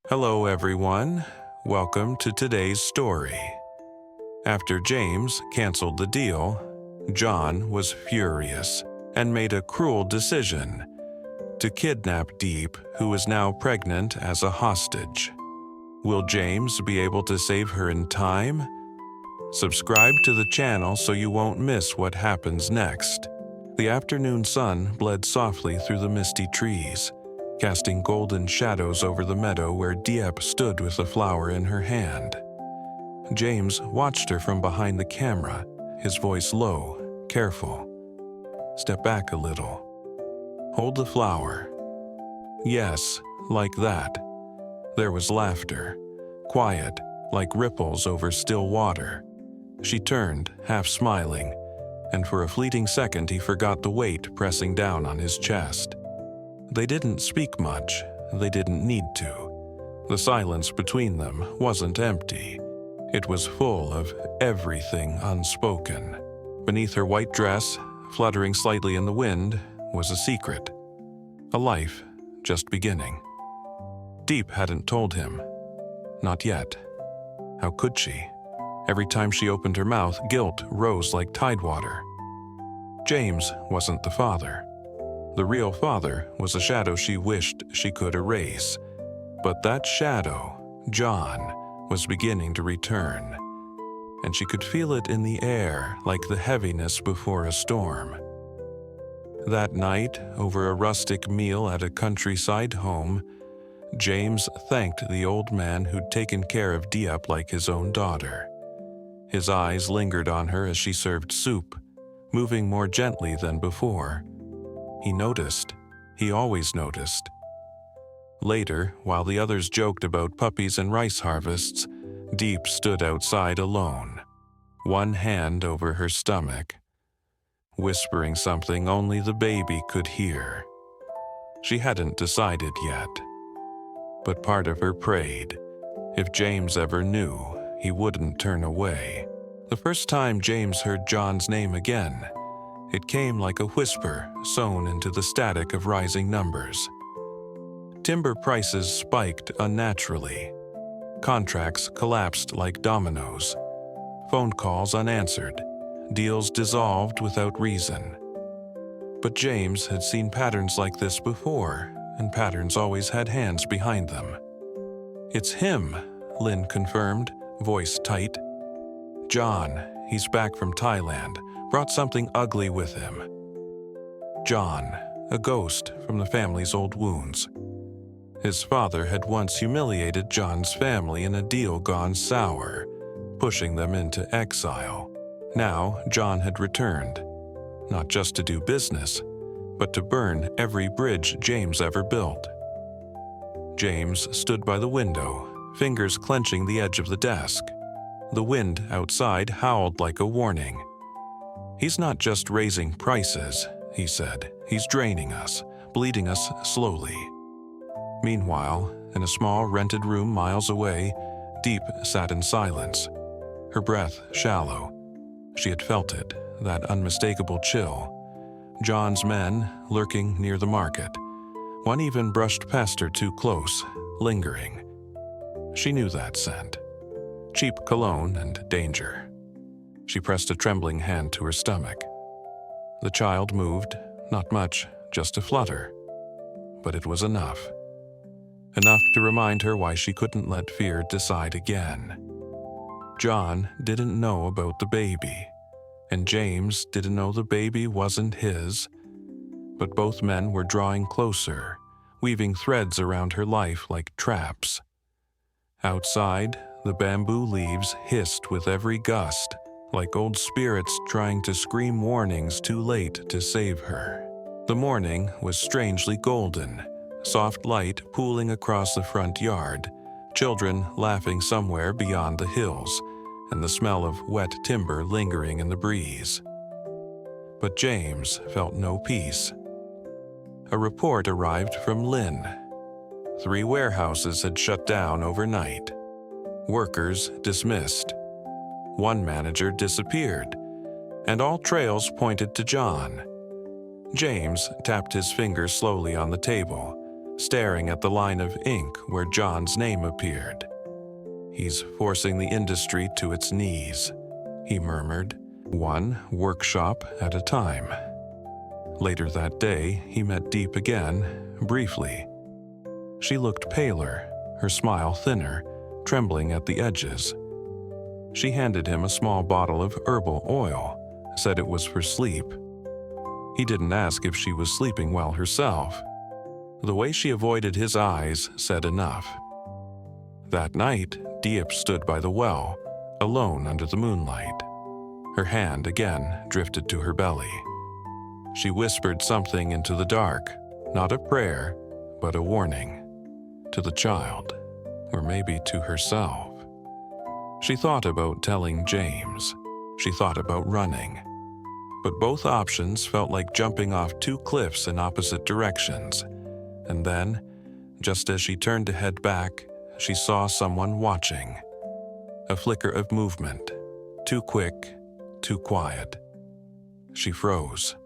Hello everyone, welcome to today's story. After James canceled the deal, John was furious and made a cruel decision to kidnap Diep, who is now pregnant, as a hostage. Will James be able to save her in time? Subscribe to the channel so you won't miss what happens next. The afternoon sun bled softly through the misty trees, casting golden shadows over the meadow where Diep stood with a flower in her hand. James watched her from behind the camera, his voice low, careful. Step back a little. Hold the flower. Yes, like that. There was laughter, quiet, like ripples over still water. She turned, half smiling, and for a fleeting second he forgot the weight pressing down on his chest. They didn't speak much. They didn't need to. The silence between them wasn't empty. It was full of everything unspoken. Beneath her white dress, fluttering slightly in the wind, was a secret. A life just beginning. Diep hadn't told him. Not yet. How could she? Every time she opened her mouth, guilt rose like tidewater. James wasn't the father. The real father was a shadow she wished she could erase. But that shadow, John, was beginning to return, and she could feel it in the air like the heaviness before a storm. That night, over a rustic meal at a countryside home, James thanked the old man who'd taken care of Diep like his own daughter. His eyes lingered on her as she served soup, moving more gently than before. He noticed. He always noticed. Later, while the others joked about puppies and rice harvests, Diep stood outside alone, one hand over her stomach, whispering something only the baby could hear. She hadn't decided yet, but part of her prayed. If James ever knew, he wouldn't turn away. The first time James heard John's name again, it came like a whisper sewn into the static of rising numbers. Timber prices spiked unnaturally. Contracts collapsed like dominoes. Phone calls unanswered. Deals dissolved without reason. But James had seen patterns like this before, and patterns always had hands behind them. "It's him," Lynn confirmed, voice tight. "John, he's back from Thailand. Brought something ugly with him." John, a ghost from the family's old wounds. His father had once humiliated John's family in a deal gone sour, pushing them into exile. Now John had returned, not just to do business, but to burn every bridge James ever built. James stood by the window, fingers clenching the edge of the desk. The wind outside howled like a warning. "He's not just raising prices," he said. "He's draining us, bleeding us slowly." Meanwhile, in a small rented room miles away, Diep sat in silence, her breath shallow. She had felt it, that unmistakable chill. John's men lurking near the market. One even brushed past her too close, lingering. She knew that scent. Cheap cologne and danger. She pressed a trembling hand to her stomach. The child moved, not much, just a flutter. But it was enough. Enough to remind her why she couldn't let fear decide again. John didn't know about the baby, and James didn't know the baby wasn't his. But both men were drawing closer, weaving threads around her life like traps. Outside, the bamboo leaves hissed with every gust, like old spirits trying to scream warnings too late to save her. The morning was strangely golden, soft light pooling across the front yard, children laughing somewhere beyond the hills, and the smell of wet timber lingering in the breeze. But James felt no peace. A report arrived from Lynn. 3 warehouses had shut down overnight. Workers dismissed. One manager disappeared, and all trails pointed to John. James tapped his fingers slowly on the table, staring at the line of ink where John's name appeared. "He's forcing the industry to its knees," he murmured, one workshop at a time. Later that day, he met Diep again, briefly. She looked paler, her smile thinner, trembling at the edges. She handed him a small bottle of herbal oil, said it was for sleep. He didn't ask if she was sleeping well herself. The way she avoided his eyes said enough. That night, Diep stood by the well, alone under the moonlight. Her hand again drifted to her belly. She whispered something into the dark, not a prayer, but a warning. To the child, or maybe to herself. She thought about telling James. She thought about running. But both options felt like jumping off two cliffs in opposite directions. And then, just as she turned to head back, she saw someone watching. A flicker of movement, too quick, too quiet. She froze.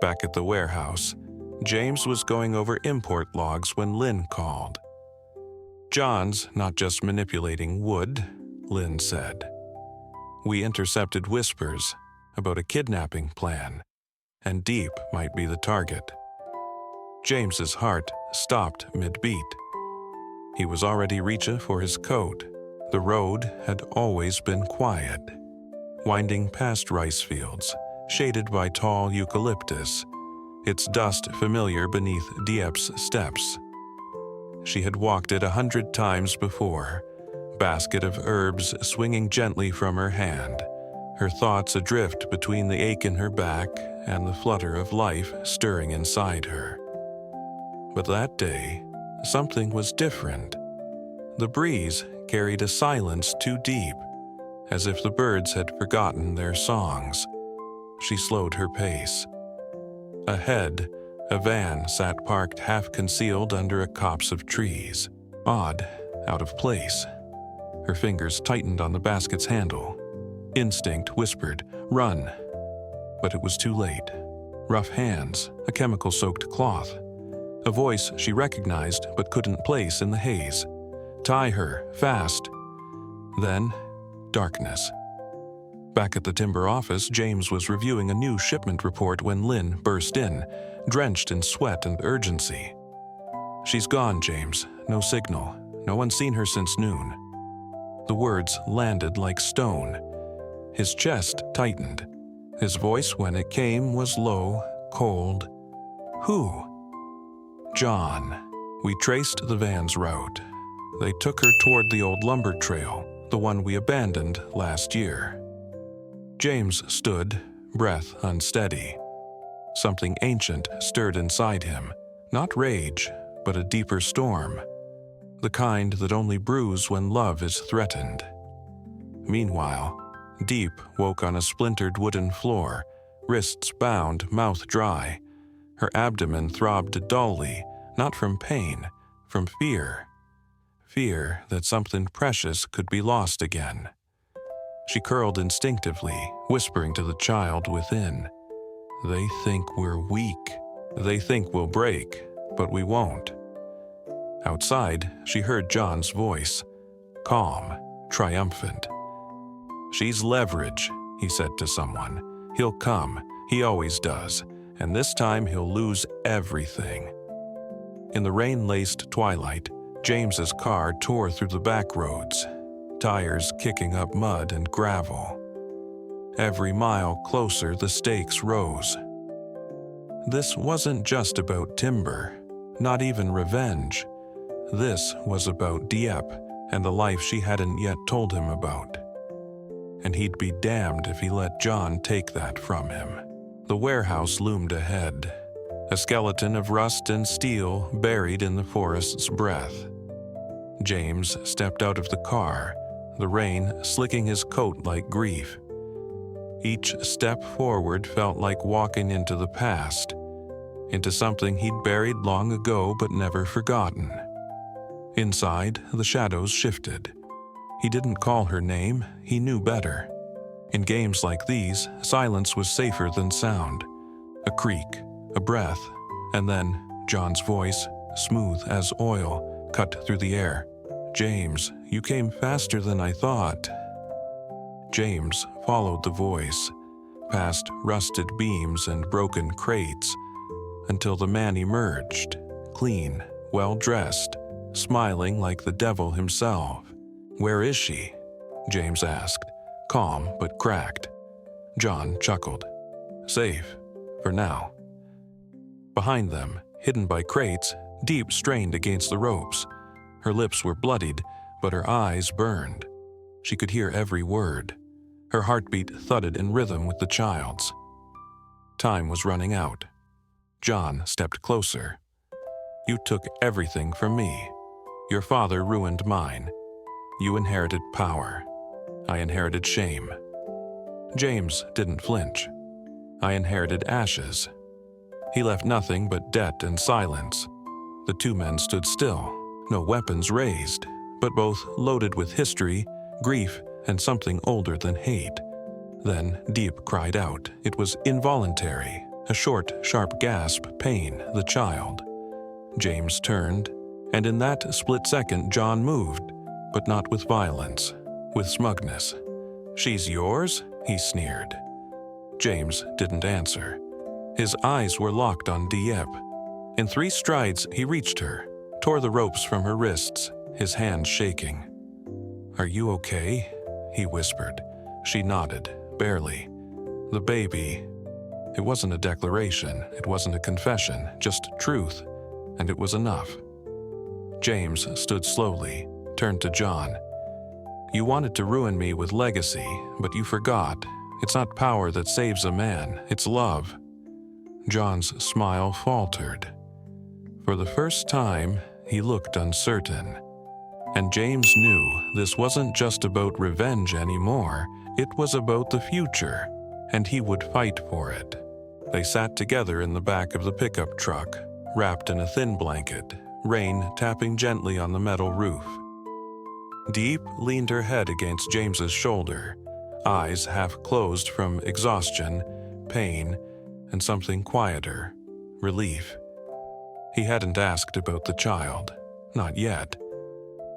Back at the warehouse, James was going over import logs when Lynn called. "John's not just manipulating wood," Lynn said. "We intercepted whispers about a kidnapping plan, and Diep might be the target." James's heart stopped mid-beat. He was already reaching for his coat. The road had always been quiet, winding past rice fields, shaded by tall eucalyptus, its dust familiar beneath Diep's steps. She had walked it 100 times before, basket of herbs swinging gently from her hand, her thoughts adrift between the ache in her back and the flutter of life stirring inside her. But that day, something was different. The breeze carried a silence too deep, as if the birds had forgotten their songs. She slowed her pace. Ahead, a van sat parked half-concealed under a copse of trees. Odd, out of place. Her fingers tightened on the basket's handle. Instinct whispered, "Run." But it was too late. Rough hands, a chemical-soaked cloth. A voice she recognized but couldn't place in the haze. "Tie her, fast." Then, darkness. Back at the timber office, James was reviewing a new shipment report when Lynn burst in, drenched in sweat and urgency. "She's gone, James. No signal. No one's seen her since noon." The words landed like stone. His chest tightened. His voice, when it came, was low, cold. "Who?" "John." We traced the van's route. They took her toward the old lumber trail, the one we abandoned last year. James stood, breath unsteady. Something ancient stirred inside him, not rage, but a deeper storm. The kind that only brews when love is threatened. Meanwhile, Diep woke on a splintered wooden floor, wrists bound, mouth dry. Her abdomen throbbed dully, not from pain, from fear. Fear that something precious could be lost again. She curled instinctively, whispering to the child within. "They think we're weak. They think we'll break, but we won't." Outside, she heard John's voice, calm, triumphant. "She's leverage," he said to someone. "He'll come, he always does, and this time he'll lose everything." In the rain-laced twilight, James's car tore through the back roads, tires kicking up mud and gravel. Every mile closer, the stakes rose. This wasn't just about timber, not even revenge. This was about Diep and the life she hadn't yet told him about. And he'd be damned if he let John take that from him. The warehouse loomed ahead, a skeleton of rust and steel buried in the forest's breath. James stepped out of the car, the rain slicking his coat like grief. Each step forward felt like walking into the past, into something he'd buried long ago but never forgotten. Inside, the shadows shifted. He didn't call her name, he knew better. In games like these, silence was safer than sound. A creak, a breath, and then John's voice, smooth as oil, cut through the air. "James, you came faster than I thought." James followed the voice, past rusted beams and broken crates, until the man emerged, clean, well-dressed, smiling like the devil himself. "Where is she?" James asked, calm but cracked. John chuckled. "Safe, for now." Behind them, hidden by crates, Diep strained against the ropes. Her lips were bloodied, but her eyes burned. She could hear every word. Her heartbeat thudded in rhythm with the child's. Time was running out. John stepped closer. "You took everything from me. Your father ruined mine. You inherited power. I inherited shame." James didn't flinch. "I inherited ashes." He left nothing but debt and silence. The two men stood still, no weapons raised, but both loaded with history, grief, and something older than hate. Then Diep cried out. It was involuntary, a short, sharp gasp pained the child. James turned, and in that split second John moved, but not with violence, with smugness. "She's yours?" he sneered. James didn't answer. His eyes were locked on Diep. In 3 strides, he reached her, tore the ropes from her wrists, his hands shaking. "Are you okay?" he whispered. She nodded, barely. "The baby." It wasn't a declaration, it wasn't a confession, just truth, and it was enough. James stood slowly, turned to John. "You wanted to ruin me with legacy, but you forgot. It's not power that saves a man, it's love." John's smile faltered. For the first time, he looked uncertain. And James knew this wasn't just about revenge anymore, it was about the future, and he would fight for it. They sat together in the back of the pickup truck, wrapped in a thin blanket, rain tapping gently on the metal roof. Diep leaned her head against James's shoulder, eyes half closed from exhaustion, pain, and something quieter, relief. He hadn't asked about the child, not yet.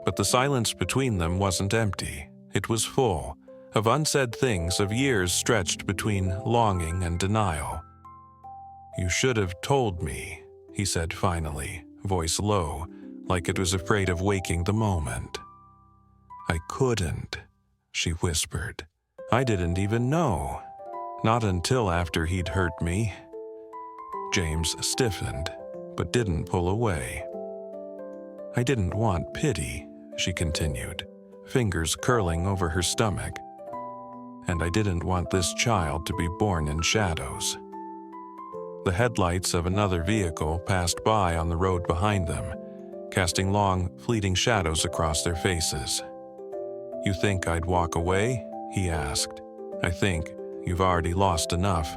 But the silence between them wasn't empty. It was full of unsaid things, of years stretched between longing and denial. "You should have told me," he said finally, voice low, like it was afraid of waking the moment. "I couldn't," she whispered. "I didn't even know. Not until after he'd hurt me." James stiffened, but didn't pull away. "I didn't want pity," she continued, fingers curling over her stomach. "And I didn't want this child to be born in shadows." The headlights of another vehicle passed by on the road behind them, casting long, fleeting shadows across their faces. "You think I'd walk away?" he asked. "I think you've already lost enough."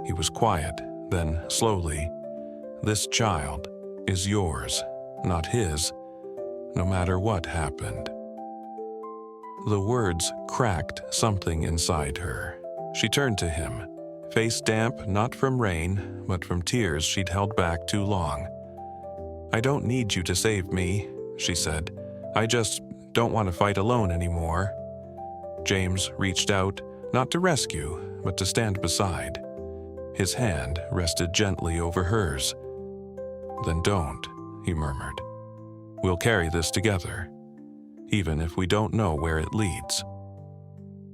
He was quiet, then slowly, "This child is yours, not his, no matter what happened." The words cracked something inside her. She turned to him, face damp not from rain, but from tears she'd held back too long. "I don't need you to save me," she said. "I just don't want to fight alone anymore." James reached out, not to rescue, but to stand beside. His hand rested gently over hers. "Then don't," he murmured. "We'll carry this together, even if we don't know where it leads."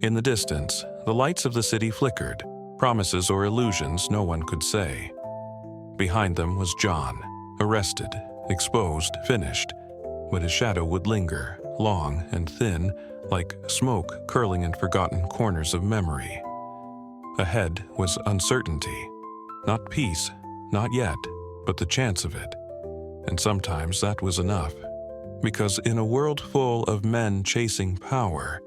In the distance, the lights of the city flickered, promises or illusions no one could say. Behind them was John, arrested, exposed, finished, but his shadow would linger, long and thin, like smoke curling in forgotten corners of memory. Ahead was uncertainty, not peace, not yet, but the chance of it. And sometimes that was enough, because in a world full of men chasing power,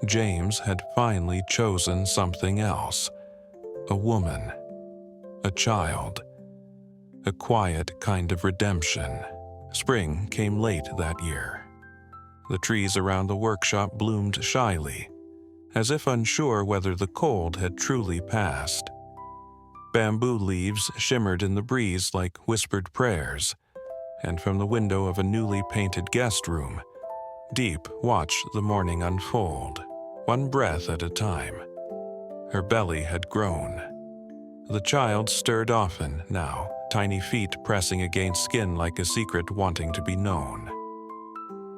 James had finally chosen something else. A woman, a child, a quiet kind of redemption. Spring came late that year. The trees around the workshop bloomed shyly, as if unsure whether the cold had truly passed. Bamboo leaves shimmered in the breeze like whispered prayers. and from the window of a newly painted guest room, Diep watched the morning unfold, one breath at a time. Her belly had grown. The child stirred often now, tiny feet pressing against skin like a secret wanting to be known.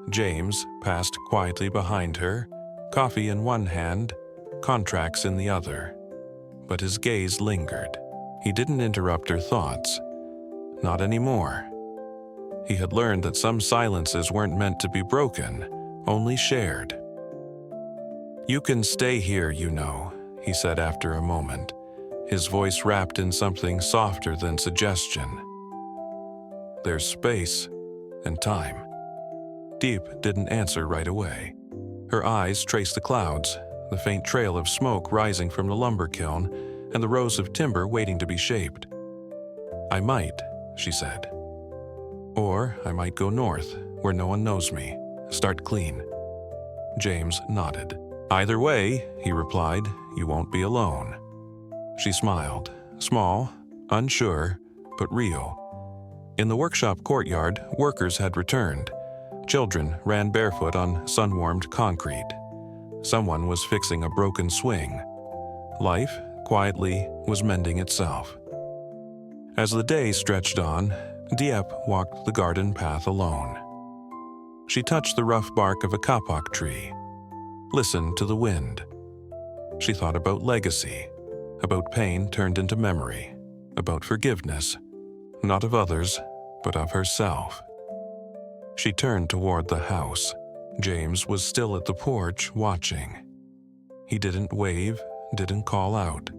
James passed quietly behind her, coffee in one hand, contracts in the other. But his gaze lingered. He didn't interrupt her thoughts. Not anymore. He had learned that some silences weren't meant to be broken, only shared. "You can stay here, you know," he said after a moment, his voice wrapped in something softer than suggestion. "There's space and time." Diep didn't answer right away. Her eyes traced the clouds, the faint trail of smoke rising from the lumber kiln, and the rows of timber waiting to be shaped. "I might," she said. "Or I might go north, where no one knows me, start clean." James nodded. "Either way," he replied, "you won't be alone." She smiled, small, unsure, but real. In the workshop courtyard, workers had returned. Children ran barefoot on sun-warmed concrete. Someone was fixing a broken swing. Life, quietly, was mending itself. As the day stretched on, Diep walked the garden path alone. She touched the rough bark of a kapok tree, listened to the wind. She thought about legacy, about pain turned into memory, about forgiveness, not of others, but of herself. She turned toward the house. James was still at the porch, watching. He didn't wave, didn't call out.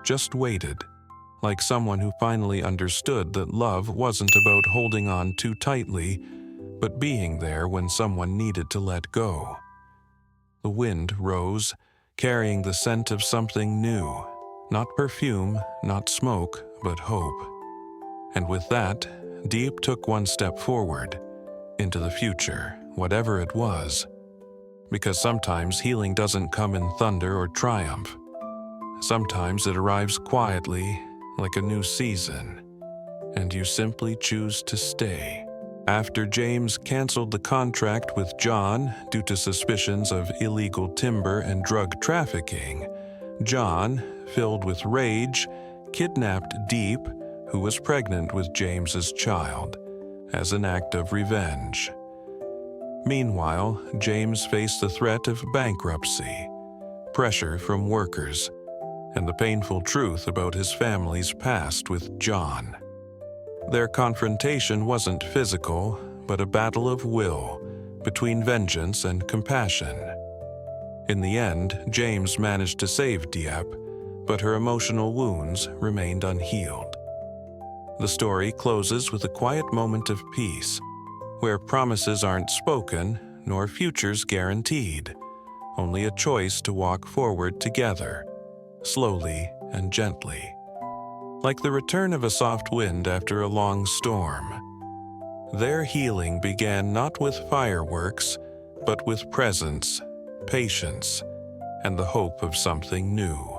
Just waited, like someone who finally understood that love wasn't about holding on too tightly, but being there when someone needed to let go. The wind rose, carrying the scent of something new. Not perfume, not smoke, but hope. And with that, Diep took one step forward, into the future, whatever it was. Because sometimes healing doesn't come in thunder or triumph. Sometimes it arrives quietly, like a new season, and you simply choose to stay. After James canceled the contract with John due to suspicions of illegal timber and drug trafficking, John, filled with rage, kidnapped Diep, who was pregnant with James's child, as an act of revenge. Meanwhile, James faced the threat of bankruptcy, pressure from workers, and the painful truth about his family's past with John. Their confrontation wasn't physical, but a battle of will between vengeance and compassion. In the end, James managed to save Diep, but her emotional wounds remained unhealed. The story closes with a quiet moment of peace, where promises aren't spoken nor futures guaranteed, only a choice to walk forward together, slowly and gently. Like the return of a soft wind after a long storm. Their healing began not with fireworks, but with presence, patience, and the hope of something new.